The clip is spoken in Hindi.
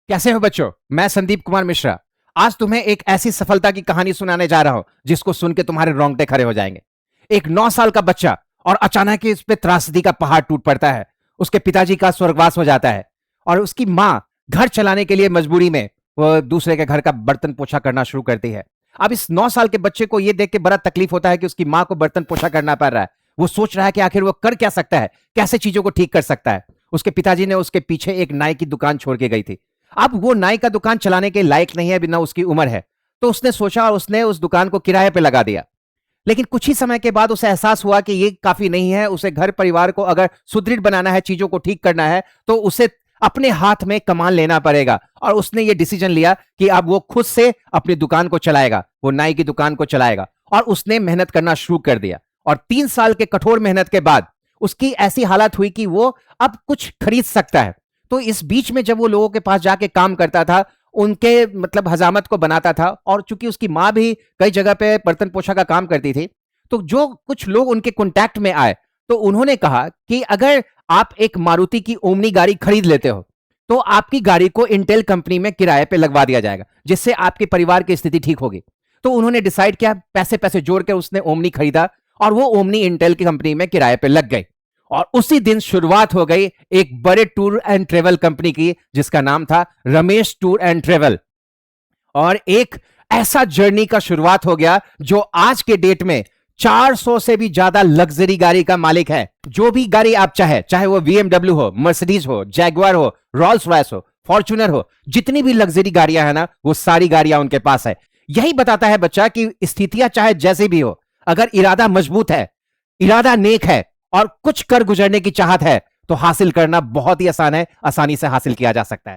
कैसे हो बच्चों? मैं संदीप कुमार मिश्रा। आज तुम्हें एक ऐसी सफलता की कहानी सुनाने जा रहा हूं जिसको सुन के तुम्हारे रोंगटे खड़े हो जाएंगे। एक 9 साल का बच्चा और अचानक ही इस पे त्रासदी का पहाड़ टूट पड़ता है। उसके पिताजी का स्वर्गवास हो जाता है और उसकी माँ घर चलाने के लिए मजबूरी में वो दूसरे के घर का बर्तन पोछा करना शुरू करती है। अब इस 9 साल के बच्चे को यह देख के बड़ा तकलीफ होता है कि उसकी माँ को बर्तन पोछा करना पड़ रहा है। वो सोच रहा है कि आखिर वो कर क्या सकता है, कैसे चीजों को ठीक कर सकता है। उसके पिताजी ने उसके पीछे एक नाई की दुकान छोड़ के गई थी। अब वो नाई का दुकान चलाने के लायक नहीं है, बिना उसकी उम्र है। तो उसने सोचा और उसने उस दुकान को किराए पे लगा दिया। लेकिन कुछ ही समय के बाद उसे एहसास हुआ कि ये काफी नहीं है। उसे घर परिवार को अगर सुदृढ़ बनाना है, चीजों को ठीक करना है, तो उसे अपने हाथ में कमान लेना पड़ेगा। और उसने ये डिसीजन लिया कि अब वो खुद से अपनी दुकान को चलाएगा, वो नाई की दुकान को चलाएगा। और उसने मेहनत करना शुरू कर दिया और 3 साल के कठोर मेहनत के बाद उसकी ऐसी हालत हुई कि वो अब कुछ खरीद सकता है। तो इस बीच में जब वो लोगों के पास जाके काम करता था, उनके मतलब हजामत को बनाता था, और चूंकि उसकी माँ भी कई जगह पे बर्तन पोछा का काम करती थी, तो जो कुछ लोग उनके कांटेक्ट में आए, तो उन्होंने कहा कि अगर आप एक मारुति की ओमनी गाड़ी खरीद लेते हो तो आपकी गाड़ी को इंटेल कंपनी में किराए पे लगवा दिया जाएगा, जिससे आपके परिवार की स्थिति ठीक होगी। तो उन्होंने डिसाइड किया, पैसे पैसे जोड़ के उसने ओमनी खरीदा और वो ओमनी इंटेल की कंपनी में किराए पे लग गई। और उसी दिन शुरुआत हो गई एक बड़े टूर एंड ट्रेवल कंपनी की, जिसका नाम था रमेश टूर एंड ट्रेवल। और एक ऐसा जर्नी का शुरुआत हो गया जो आज के डेट में 400 से भी ज्यादा लग्जरी गाड़ी का मालिक है। जो भी गाड़ी आप चाहे वो बीएमडब्ल्यू हो, मर्सिडीज हो, जैगुआर हो, रोल्स रॉयस हो, फॉर्च्यूनर हो, जितनी भी लग्जरी गाड़ियां हैं ना, वो सारी गाड़ियां उनके पास है। यही बताता है बच्चा कि स्थितियां चाहे जैसी भी हो, अगर इरादा मजबूत है, इरादा नेक है और कुछ कर गुजरने की चाहत है, तो हासिल करना बहुत ही आसान है, आसानी से हासिल किया जा सकता है।